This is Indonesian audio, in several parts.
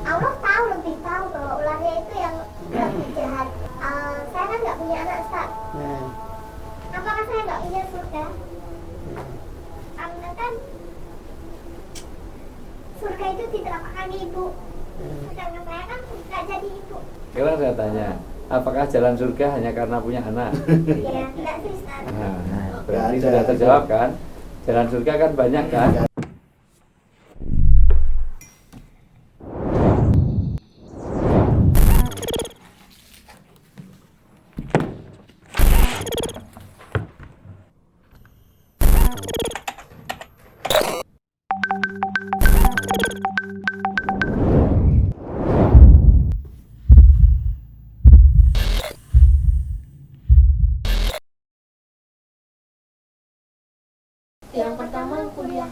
Allah tahu, lebih tahu bahwa ularnya itu yang lebih jahat. Saya kan nggak punya anak, Ustaz. Apakah saya nggak punya surga? Karena kan surga itu ditelapak ibu. Sedangkan saya kan nggak jadi ibu. Sekarang saya tanya, apakah jalan surga hanya karena punya anak? Iya, nggak sih, Ustaz. Nah, berarti sudah terjawab kan? Jalan surga kan banyak kan? Yang pertama kuliah.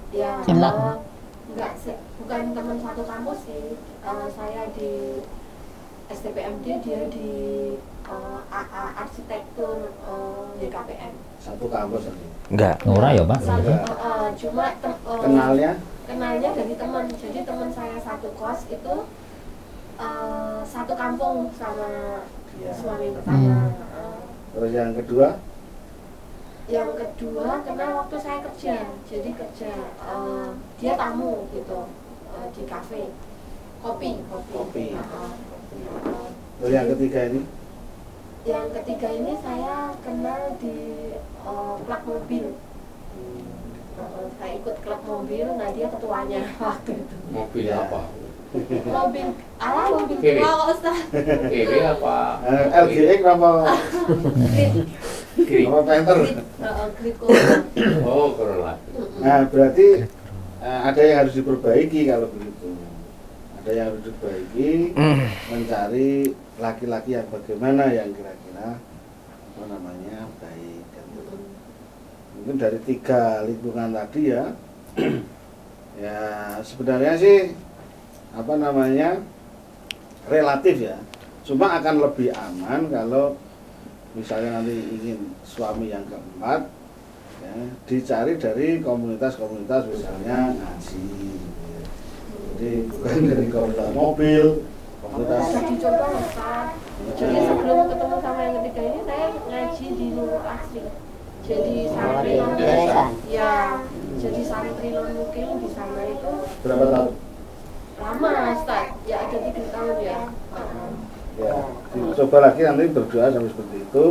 Ya, enggak sih, bukan teman satu kampus sih. Saya di STPMD, dia di AA Arsitektur YKPM. Satu kampus aja. Enggak, Nora ya Pak? Cuma kenalnya dari teman. Jadi teman saya satu kos itu satu kampung sama suami pertama. Terus yang kedua? Yang kedua kenal waktu saya kerja. Jadi kerja dia tamu gitu di kafe kopi. Terus yang ketiga ini? Yang ketiga ini saya kenal di klub mobil. Saya ikut klub mobil, nah dia ketuanya waktu itu. Mobil apa? Mobil Kiri. tua kok, Ustaz. Kiri apa? LGX apa? Kiri. Apa Panther? Grid Corolla. Oh, Corolla. Nah, berarti ada yang harus diperbaiki kalau begitu. Ada yang harus diperbaiki, mencari laki-laki yang bagaimana yang kira-kira baik. Mungkin dari 3 lingkungan tadi ya, ya sebenarnya sih relatif ya. Cuma akan lebih aman kalau misalnya nanti ingin suami yang keempat, ya, dicari dari komunitas-komunitas misalnya ngaji. Jadi bukan dari komunitas mobil, komunitas. Sudah dicoba, Ustaz. Jadi sebelum ketemu sama yang ketiga ini saya ngaji di Nurul Asri. Jadi santri ya, jadi santri non mungkin di sana itu Berapa tahun? lama, Ustaz. Ya ada 3 tahun ya. Ya, coba lagi nanti berdoa sampai seperti itu,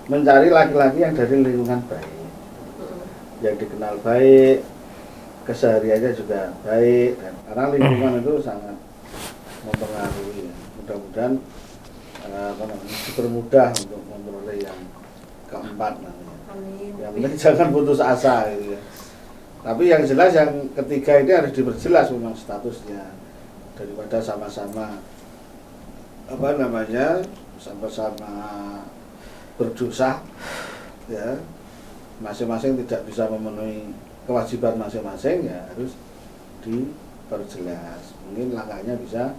mencari laki-laki yang dari lingkungan baik, yang dikenal baik, kesehariannya juga baik, dan karena lingkungan itu sangat mempengaruhi. Mudah-mudahan dipermudah untuk memperoleh yang keempat nanti. Amin. Yang penting jangan putus asa gitu ya. Tapi yang jelas yang ketiga ini harus diperjelas memang statusnya, daripada sama-sama sama-sama berdosa ya, masing-masing tidak bisa memenuhi kewajiban masing-masing, ya harus diperjelas. Mungkin langkahnya bisa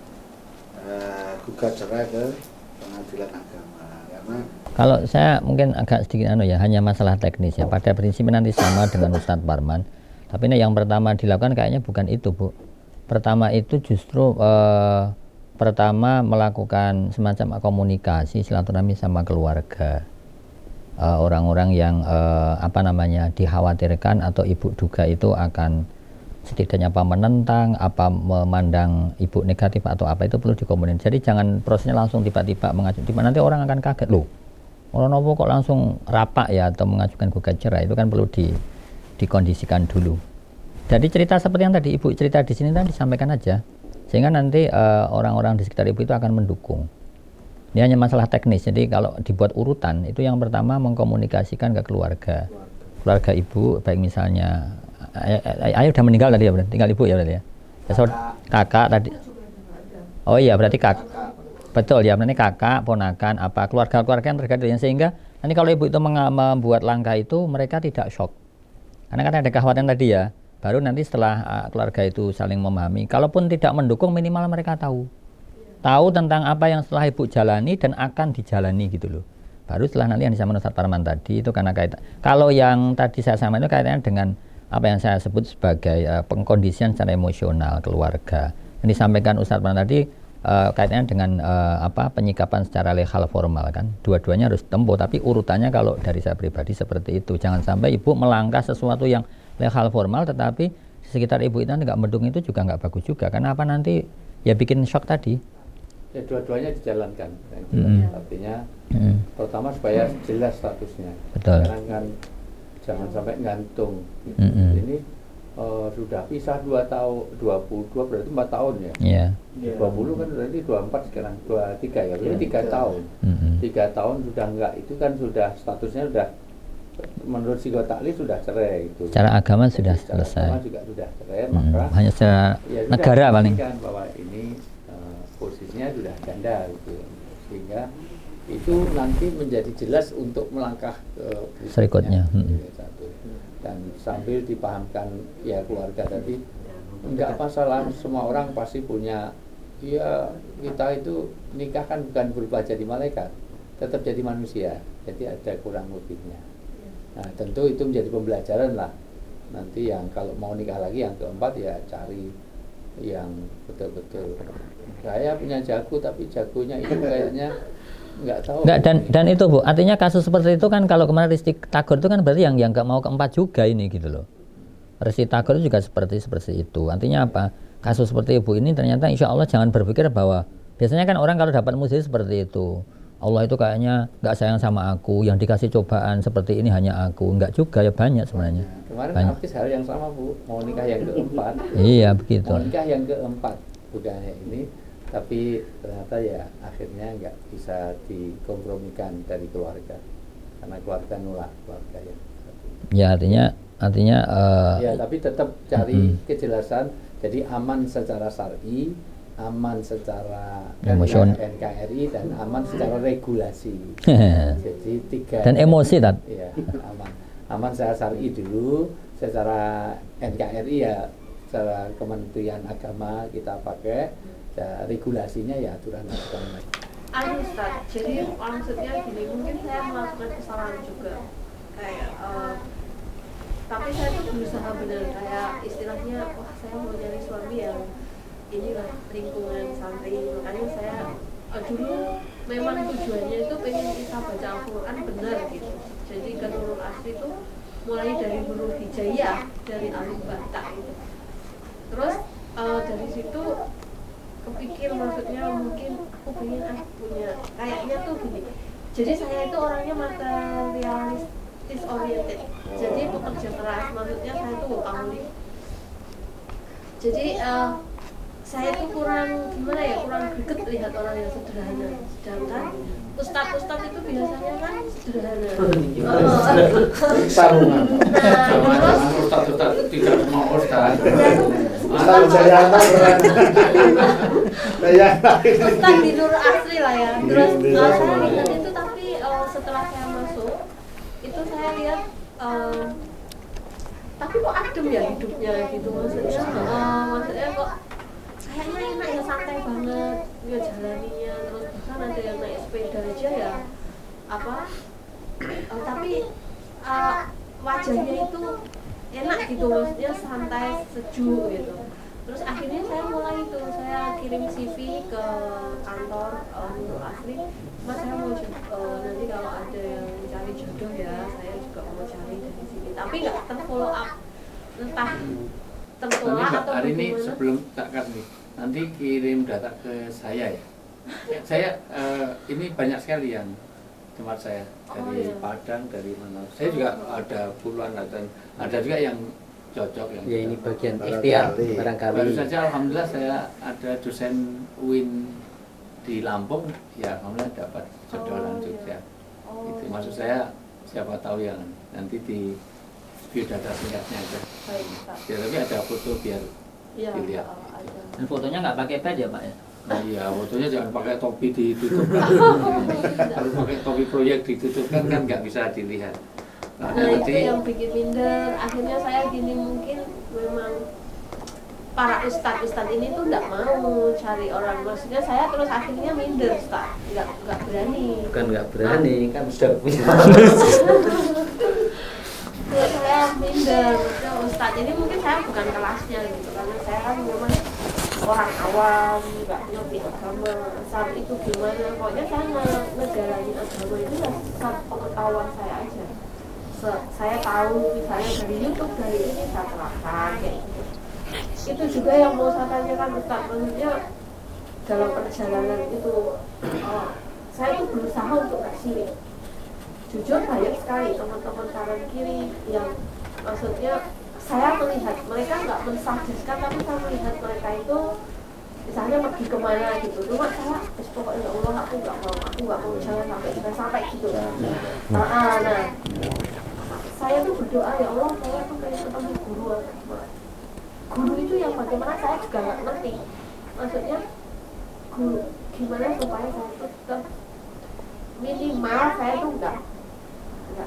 gugat cerai ke pengadilan agama, karena Kalau saya mungkin agak sedikit hanya masalah teknis ya. Pada prinsipnya nanti sama dengan Ustadz Parman. Tapi ini yang pertama dilakukan kayaknya bukan itu, Bu. Pertama itu justru pertama melakukan semacam komunikasi silaturahmi sama keluarga. Orang-orang yang dikhawatirkan atau ibu duga itu akan setidaknya menentang, memandang ibu negatif atau apa, itu perlu dikomunikasi. Jadi jangan prosesnya langsung tiba-tiba mengajukan, nanti orang akan kaget, loh orang nopo kok langsung rapak ya atau mengajukan gugat cerai. Itu kan perlu dikondisikan dulu. Jadi cerita seperti yang tadi ibu cerita di sini tadi disampaikan aja, sehingga nanti orang-orang di sekitar ibu itu akan mendukung. Ini hanya masalah teknis. Jadi kalau dibuat urutan, itu yang pertama mengkomunikasikan ke keluarga ibu, baik misalnya ayah udah meninggal tadi ya, berarti tinggal ibu ya berarti ya. Kakak tadi. Oh iya, berarti kakak. Betul ya, berarti kakak, ponakan, keluarga-keluarga yang terkait, sehingga nanti kalau ibu itu membuat langkah itu mereka tidak shock. Karena kan ada kekhawatiran tadi ya. Baru nanti setelah keluarga itu saling memahami, kalaupun tidak mendukung, minimal mereka tahu tentang apa yang setelah ibu jalani dan akan dijalani gitu loh. Baru setelah nanti yang disampaikan Ustadz Parman tadi itu karena kaitan. Kalau yang tadi saya sampaikan itu kaitannya dengan apa yang saya sebut sebagai pengkondisian secara emosional keluarga. Yang disampaikan Ustadz tadi kaitannya dengan penyikapan secara legal formal kan. Dua-duanya harus tempuh, tapi urutannya kalau dari saya pribadi seperti itu. Jangan sampai ibu melangkah sesuatu yang legal formal tetapi di sekitar ibu itu nggak mendung, itu juga nggak bagus juga. Karena apa nanti ya bikin shock tadi. Ya dua-duanya dijalankan. Artinya pertama supaya jelas statusnya. Betul. Karena kan jangan sampai gantung. Ini sudah pisah 2 tahun, 22 berarti 4 tahun ya. Iya. 20 kan berarti 24 sekarang, 23 ya, berarti 3 tahun. 3 tahun sudah enggak, itu kan sudah statusnya sudah menurut psikotakli sudah cerai itu. Secara agama sudah selesai. Agama juga sudah cerai, maka hanya secara ya negara paling. Bahwa ini posisinya sudah ganda gitu. Sehingga itu nanti menjadi jelas untuk melangkah ke berikutnya. Satu. Dan sambil dipahamkan ya keluarga tadi, enggak masalah, semua orang pasti punya, ya kita itu nikah kan bukan berubah jadi malaikat, tetap jadi manusia, jadi ada kurang lebihnya. Nah tentu itu menjadi pembelajaran lah, nanti yang kalau mau nikah lagi yang keempat ya cari yang betul-betul, saya punya jago tapi jagonya itu kayaknya nggak tahu. Nggak, dan itu Bu, artinya kasus seperti itu kan kalau kemarin Risti Tagor itu kan berarti yang nggak mau keempat juga ini gitu loh. Risti Tagor itu juga seperti itu. Artinya apa? Kasus seperti ibu ini ternyata insya Allah jangan berpikir bahwa biasanya kan orang kalau dapat musibah seperti itu, Allah itu kayaknya nggak sayang sama aku, yang dikasih cobaan seperti ini hanya aku. Nggak juga ya, banyak sebenarnya. Kemarin banyak. artis hal yang sama Bu, mau nikah yang keempat. Iya begitu. Mau nikah yang keempat, bukan ini. Tapi ternyata ya akhirnya nggak bisa dikompromikan dari keluarga karena keluarga nolak keluarga yang satu. Ya artinya ya tapi tetap cari kejelasan, jadi aman secara syar'i, aman secara emosional, NKRI, dan aman secara regulasi. Jadi 3 dan emosi tak? Ya, aman secara syar'i dulu, secara NKRI ya secara Kementerian Agama kita pakai. Ya, regulasinya ya aturan-aturan lain. Ustaz, jadi maksudnya gini, mungkin saya melakukan kesalahan juga kayak tapi saya tuh berusaha benar, kayak istilahnya wah saya mau nyari suami yang inilah lingkungan santri, makanya saya dulu memang tujuannya itu pengen bisa baca Al-Quran benar gitu. Jadi ke Nurul Asri itu mulai dari huruf hijaiyah, dari alif bata gitu. Terus dari situ kepikir, maksudnya mungkin aku pengen punya kayaknya tuh gini. Jadi saya itu orangnya materialistis oriented. Jadi pekerja keras, maksudnya saya tuh workaholic. Jadi saya tuh kurang gimana ya, kurang greget lihat orang yang sederhana. Sedangkan ustadz itu biasanya kan sederhana. Sarungan. Ustadz tidak mau ustadz. Ustadz Jayanta keren. Ustadz di Nur Asri lah ya. Terus saya lihat itu, tapi setelah saya masuk itu saya lihat tapi kok adem ya hidupnya gitu, maksudnya kok kayaknya enak ya, santai banget ya jalaninya. Terus bahkan ada yang naik sepeda aja ya tapi wajahnya itu enak gitu, maksudnya santai, sejuk gitu. Terus akhirnya saya mulai itu, saya kirim CV ke kantor Nurul Asri, Mas saya mau nanti kalau ada yang cari jodoh ya, saya juga mau cari dari sini. Tapi nggak terfollow up, entah tertolak atau hari ini bagaimana. sebelum tak kasih, nanti kirim data ke saya ya. Saya ini banyak sekali yang tempat saya dari Padang, dari mana. Saya juga ada puluhan, ada juga yang cocok yang ya ini bagian ikhtiar barangkali. Baru saja alhamdulillah saya ada dosen UIN di Lampung, ya alhamdulillah dapat jodoh orang Jogja. Itu maksud saya, siapa tahu yang nanti di biodata singkatnya aja. Baik, Pak. Ya, tapi ada foto biar Iya, dilihat. ada. Dan fotonya nggak pakai pad ya Pak ya? Nah, iya, fotonya jangan pakai topi ditutupkan. Kalau pakai topi proyek ditutupkan kan nggak bisa dilihat. Nah itu yang bikin minder. Akhirnya saya gini, mungkin memang para ustadz ini tuh nggak mau cari orang. Maksudnya saya terus akhirnya minder, Ustaz. Nggak berani. Bukan nggak berani, kan sudah punya. Terus saya saya minder ke Ustadz ini, mungkin saya bukan kelasnya gitu, karena saya kan memang orang awam, nggak ngerti agama saat itu gimana. Pokoknya saya ngejalanin agama itu ya saat pengetahuan saya aja. Saya tahu misalnya dari YouTube, dari ini saya terapkan kayak gitu. Itu juga yang mau saya tanyakan Ustadz, maksudnya dalam perjalanan itu saya itu berusaha untuk kasih. Jujur banyak sekali teman-teman kanan kiri yang maksudnya saya melihat mereka nggak mensuggestkan, tapi saya melihat mereka itu misalnya pergi kemana gitu. Cuma saya pokoknya ya Allah, aku nggak mau jangan sampai gitu. Nah, saya tuh berdoa, ya Allah saya tuh pengen ketemu guru. Guru itu yang bagaimana saya juga nggak ngerti. Maksudnya guru gimana supaya saya tetap minimal saya tuh enggak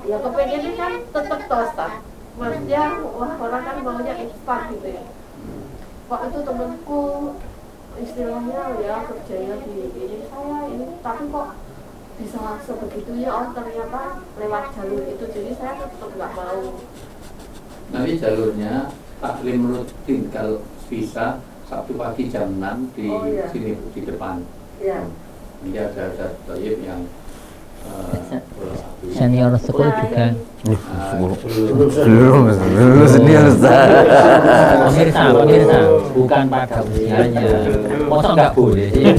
ya kepengennya kan tetap tosta. Maksudnya wah orang kan maunya instan gitu ya. Waktu itu temanku istilahnya ya kerjanya di ini saya ini, tapi kok bisa sebegitunya, oh ternyata lewat jalur itu, jadi saya tetap nggak mau. Nanti jalurnya taklim rutin kalau bisa Sabtu pagi jam 6 di sini di depan. Iya. Nanti ada Toyib yang Senior school juga. Belum senior Ustaz. Pemirsa, bukan pada usianya. Masa nggak boleh sih?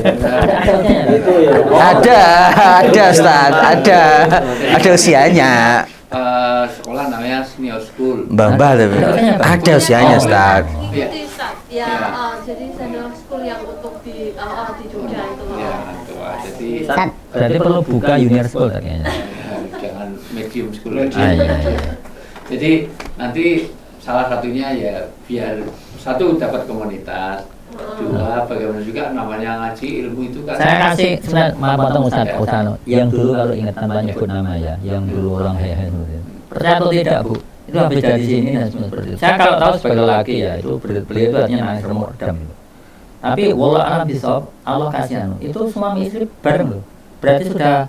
Itu ya. Ada Ustaz, ada usianya. Sekolah namanya senior school. Mbah tapi ada usianya Ustaz. Itu Ustaz. Ya, jadi senior school yang untuk di Jogja itu. Ya, itu. Jadi Berarti perlu buka junior school kayaknya. jangan medium school. Iya. Jadi nanti salah satunya ya biar satu dapat komunitas, dua bagaimana juga namanya ngaji ilmu itu kan. Saya kasih sebenarnya maaf potong Ustaz, yang dulu kalau ingat tanpa nyebut nama ya, yang dulu orang hehe seperti itu. Percaya atau tidak Bu, itu habis dari sini dan seperti itu. Saya kalau tahu sebagai laki ya, itu beliau itu artinya nangis remuk redam gitu. Tapi wallah alam bisawab, Allah kasih itu suami istri bareng loh. Berarti sudah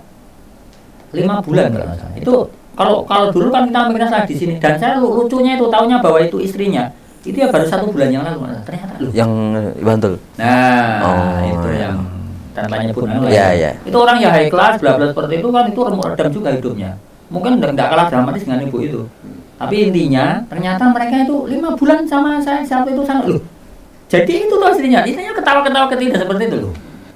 5 bulan kalau salah. Itu kalau dulu kan kita mikirnya saya di sini, dan saya lucunya itu taunya bahwa itu istrinya. Itu ya baru 1 bulan yang lalu ternyata loh. Yang Bantul. Nah, itu yang tanpa nyebut nama. Iya. Itu orang ya high class, bla bla seperti itu kan, itu remuk redam juga hidupnya. Mungkin enggak kalah dramatis dengan ibu itu. Tapi intinya ternyata mereka itu 5 bulan sama saya saat itu sangat loh. Jadi itu tuh istrinya ketawa-ketawa ketidak seperti itu loh.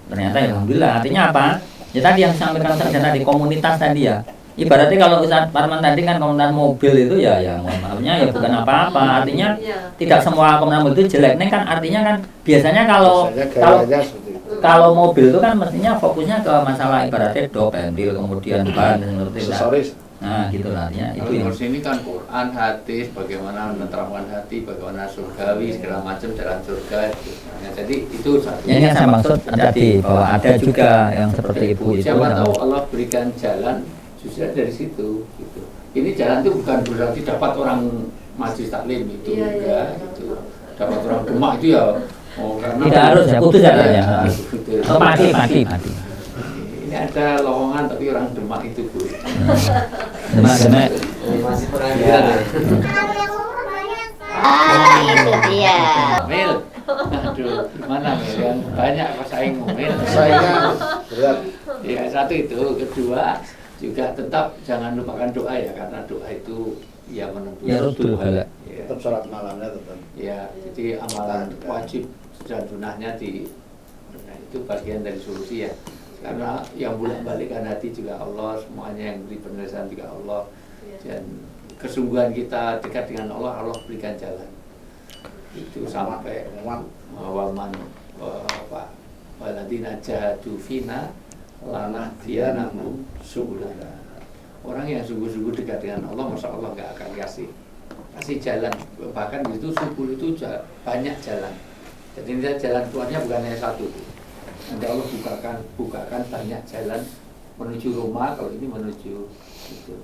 Ternyata ya alhamdulillah, artinya apa? Ya tadi yang disampaikan Ustaz tadi, komunitas tadi ya. Ibaratnya kalau Ustaz Parman tadi kan komunitas mobil itu ya mohon maafnya ya bukan apa-apa. Artinya tidak semua komunitas mobil itu jelek. Ini kan artinya kan biasanya kalau mobil itu kan mestinya fokusnya ke masalah ibaratnya dok, pendil, kemudian ban seperti itu. Nah, gitu lah artinya itu yang ini kan Quran, hadis, bagaimana menenteramkan hati, bagaimana surgawi, segala macam jalan surga itu. Nah, jadi itu satu. yang saya maksud tadi bahwa ada juga yang seperti ibu itu. Siapa tahu Allah berikan jalan justru dari situ. Gitu. Ini jalan itu bukan berarti dapat orang majlis taklim itu enggak gitu. Dapat orang Demak itu ya. Karena tidak harus ya, putus jalannya. Oh, mati. Ini ada lowongan tapi orang Demak itu Bu. Demak. Masih pengangguran ya. Kalau yang umur banyak. Itu dia. Mil. Aduh, gimana Mil? Yang banyak pesaingmu Mil. Saingan berat. Ya, satu itu, kedua juga tetap jangan lupakan doa ya, karena doa itu ya menentukan. Ya betul. Ya. Tetap sholat malamnya tetap. Ya, jadi amalan wajib dan sunahnya itu bagian dari solusi ya. Karena yang bolak-balikkan hati juga Allah, semuanya yang beri penyelesaian juga Allah. Dan kesungguhan kita dekat dengan Allah, Allah berikan jalan. Itu sampai waman waladina jahadu fina lanahdiyannahum subulana. Orang yang sungguh-sungguh dekat dengan Allah, masya Allah nggak akan kasih jalan. Bahkan itu subul itu banyak jalan. Jadi jalan Tuhannya bukan hanya satu. Nanti Allah bukakan banyak jalan menuju Roma, kalau ini menuju itu.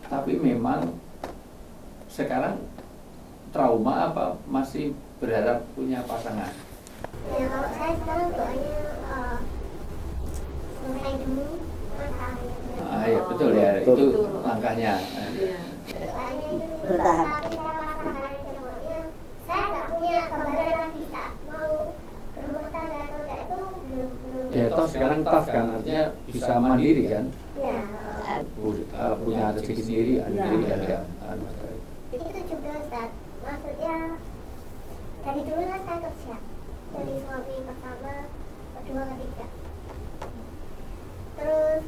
Tapi memang sekarang trauma apa masih berharap punya pasangan? Ya kalau saya sekarang doanya selesai dulu matahari. Ya betul ya, itu langkahnya. Soalnya itu bertahan. Tapi saya pasangan cowoknya, saya nggak punya gambaran yang bisa mau berumah tangga atau enggak itu belum. Ya toh sekarang tough kan, artinya bisa mandiri kan, Ya. punya rezeki sendiri, andiri dan ya. Itu juga Ustaz, maksudnya dari dulu kan saya kerja, dari suami pertama, kedua, ketiga. Terus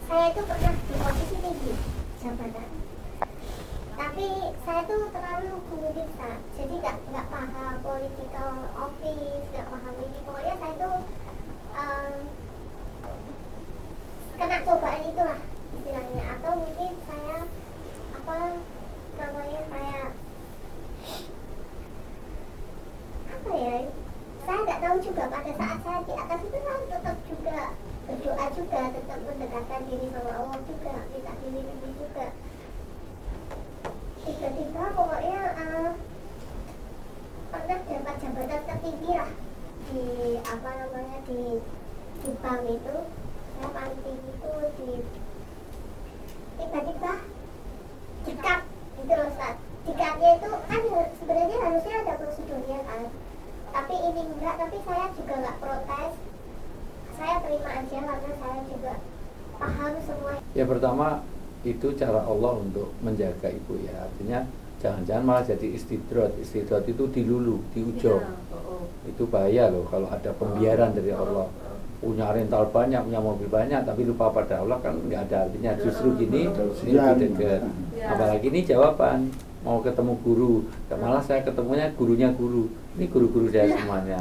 saya itu pernah di posisi tinggi jabatan, tapi saya tuh terlalu gurih Ustaz, jadi nggak paham political office, nggak paham ini, pokoknya saya tuh kena cobaan itulah istilahnya, atau mungkin saya apa namanya saya apa ya, saya nggak tahu juga pada saat saya di atas itu kan tetap juga berdoa juga, tetap mendekatkan diri sama Allah juga, minta dibimbing juga. Tiba-tiba pokoknya pernah dapat jabatan tertinggi lah di apa namanya di bank itu, saya paling tinggi itu di tiba-tiba dikat gitu loh Ustaz. Dikatnya itu kan sebenarnya harusnya ada prosedurnya kan, tapi ini enggak, tapi saya juga nggak protes, saya terima aja karena saya juga paham semua. Ya pertama itu cara Allah untuk menjaga ibu ya, artinya jangan-jangan malah jadi istidrot itu dilulu, diujo. Itu bahaya loh kalau ada pembiaran dari Allah. Punya rental banyak, punya mobil banyak, tapi lupa pada Allah kan nggak ada artinya. Justru gini, ini lebih dekat. Apalagi ini jawaban mau ketemu guru, malah saya ketemunya gurunya guru. Ini guru-guru saya semuanya,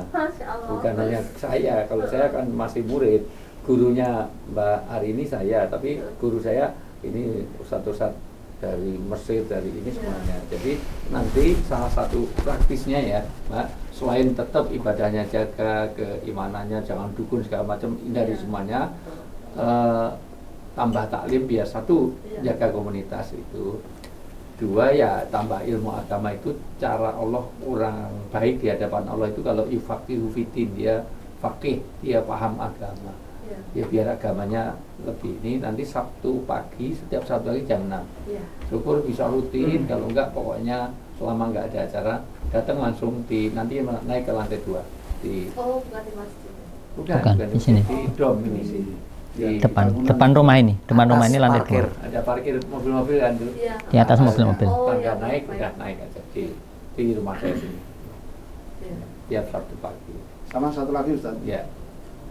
bukan hanya saya. Kalau saya kan masih murid, gurunya Mbak Arini saya, tapi guru saya ini ustadz-ustadz dari Mesir, dari ini semuanya. Jadi nanti salah satu praktisnya ya Mbak, selain tetap ibadahnya jaga, keimanannya jangan dukun segala macam, hindari semuanya, tambah taklim biar satu jaga komunitas itu, dua ya tambah ilmu agama. Itu cara Allah orang baik di hadapan Allah itu kalau yufaqihu fiddin, dia faqih, dia paham agama. Ya biar agamanya lebih ini. Nanti Sabtu pagi, setiap Sabtu pagi jam 6 syukur bisa rutin. Kalau enggak pokoknya selama enggak ada acara datang langsung di, nanti naik ke lantai 2 di bukan di masjid. bukan di sini. di dom ini sih, di depan rumah ini ini lantai 2. ada parkir mobil-mobil kan dulu. Di atas mobil-mobil. Tangga naik udah naik aja di rumah saya sini tiap Sabtu pagi. Sama satu lagi Ustaz. Ya.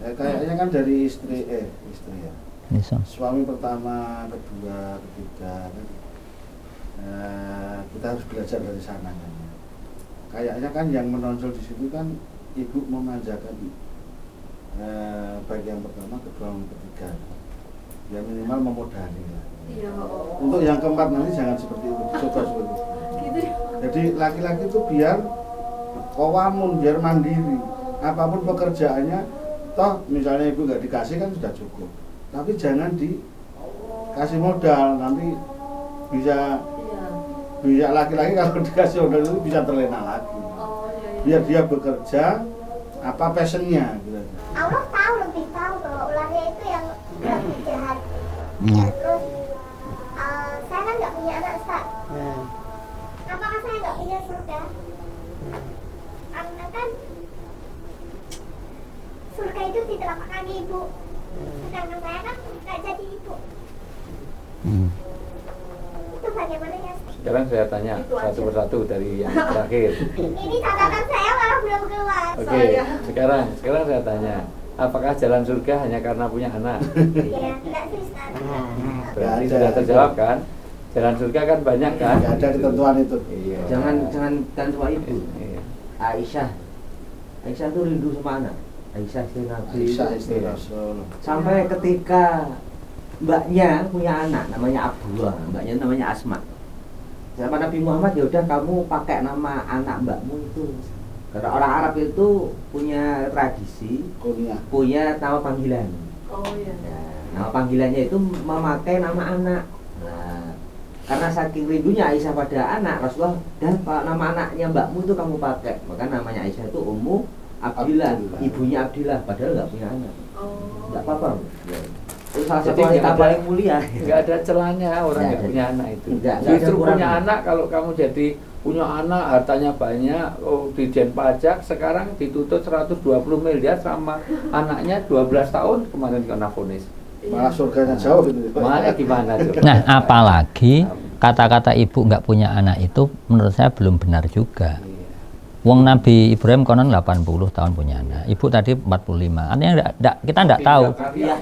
Kayaknya kan dari istri ya. Bisa. Suami pertama, kedua, ketiga kan. Kita harus belajar dari sana kan. Kayaknya kan yang menonjol di situ kan ibu memanjakan baik yang pertama, kedua, yang ketiga. Ya minimal memodali lah. Untuk yang keempat nanti jangan seperti itu, coba seperti itu. Jadi laki-laki itu biar qawamun, biar mandiri. Apapun pekerjaannya, toh misalnya ibu nggak dikasih kan sudah cukup. Tapi jangan dikasih modal, nanti bisa laki-laki kalau dikasih modal itu bisa terlena lagi. Biar dia bekerja apa passionnya gitu. Allah tahu, lebih tahu bahwa ularnya itu yang lebih jahat. Terus saya kan nggak punya anak Ustaz. Apakah saya nggak punya surga? Karena kan surga itu di telapak kaki ibu, sedangkan saya kan nggak jadi ibu. Itu bagaimana ya? Sekarang saya tanya satu persatu dari yang terakhir. Ini catatan saya malah belum keluar. Oke, sekarang saya tanya, apakah jalan surga hanya karena punya anak? Ya, enggak sih Ustaz. Berarti sudah terjawab kan? Jalan surga kan banyak kan? Nggak ada ketentuan itu. Iya. Jangan tua ibu. Iya. Aisyah tuh rindu sama anak. Aisyah istri Nabi. Aisyah istri Rasul. Sampai ketika mbaknya punya anak namanya Abdullah, mbaknya namanya Asma. Sama Nabi Muhammad, ya udah kamu pakai nama anak mbakmu itu. Karena orang Arab itu punya tradisi, punya nama panggilan. Nama panggilannya itu memakai nama anak. Nah, karena saking rindunya Aisyah pada anak, Rasulullah dan nama anaknya mbakmu itu kamu pakai. Maka namanya Aisyah itu Ummu Abdillah, ibunya Abdillah, padahal nggak punya anak. Nggak apa-apa. Itu salah satu Jadi wanita nggak ada- paling mulia. nggak ada celahnya orang Nggak nggak ada. punya anak itu. Nggak ada Justru punya kurangnya. anak, kalau kamu jadi punya anak, hartanya banyak, dijen pajak, sekarang dituntut 120 miliar sama anaknya 12 tahun kemarin kena vonis. Malah surganya jauh itu. Mana gimana coba? Nah, apalagi kata-kata ibu nggak punya anak itu menurut saya belum benar juga. Iya. Wong Nabi Ibrahim konon 80 tahun punya anak. Ibu tadi 45. Artinya kita nggak tahu. Iya,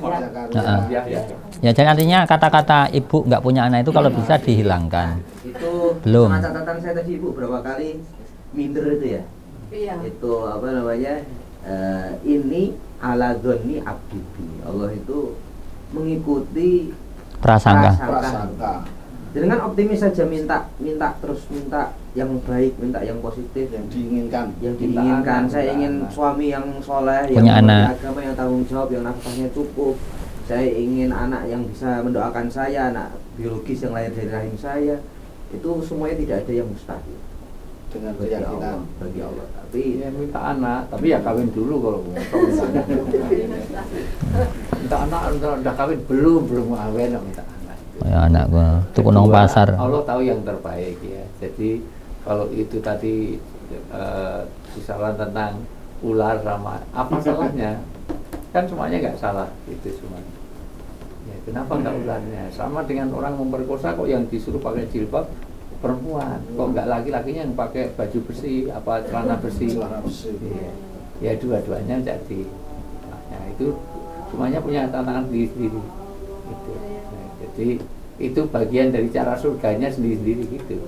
Heeh. iya, iya. Ya, jadi artinya kata-kata ibu nggak punya anak itu kalau bisa dihilangkan. Itu Belum. sama catatan saya tadi Ibu berapa kali minder itu ya. Iya. Itu apa namanya? Ini ala dzonni abdi bi. Allah itu mengikuti Prasangka. Prasangka. Dengan optimis saja minta terus minta yang baik, minta yang positif, Yang diinginkan. yang Minta diinginkan. anak, Saya minta ingin anak. suami yang soleh, Punya yang anak. agama, yang tanggung jawab, yang nafkahnya cukup. Saya ingin anak yang bisa mendoakan saya, anak biologis yang lahir dari rahim saya. Itu semuanya tidak ada yang mustahil Dengan bagi keyakinan. Allah, bagi Allah. Tapi Iya, minta anak, tapi ya kawin dulu kalau mau minta anak. Minta anak udah kawin belum kawin minta anak. Ya anak gua tuh kunong Kedua, pasar. Allah tahu yang terbaik ya. Jadi kalau itu tadi misalnya tentang ular sama apa salahnya? Kan semuanya nggak salah itu semuanya. Ya, kenapa nggak ularnya? Sama dengan orang memperkosa kok yang disuruh pakai jilbab perempuan, kok nggak laki-lakinya yang pakai baju bersih, apa celana bersih? Celana bersih. Iya. Ya dua-duanya jadi. Nah, itu semuanya punya tantangan sendiri-sendiri. Gitu. Nah, jadi itu bagian dari cara surganya sendiri-sendiri gitu.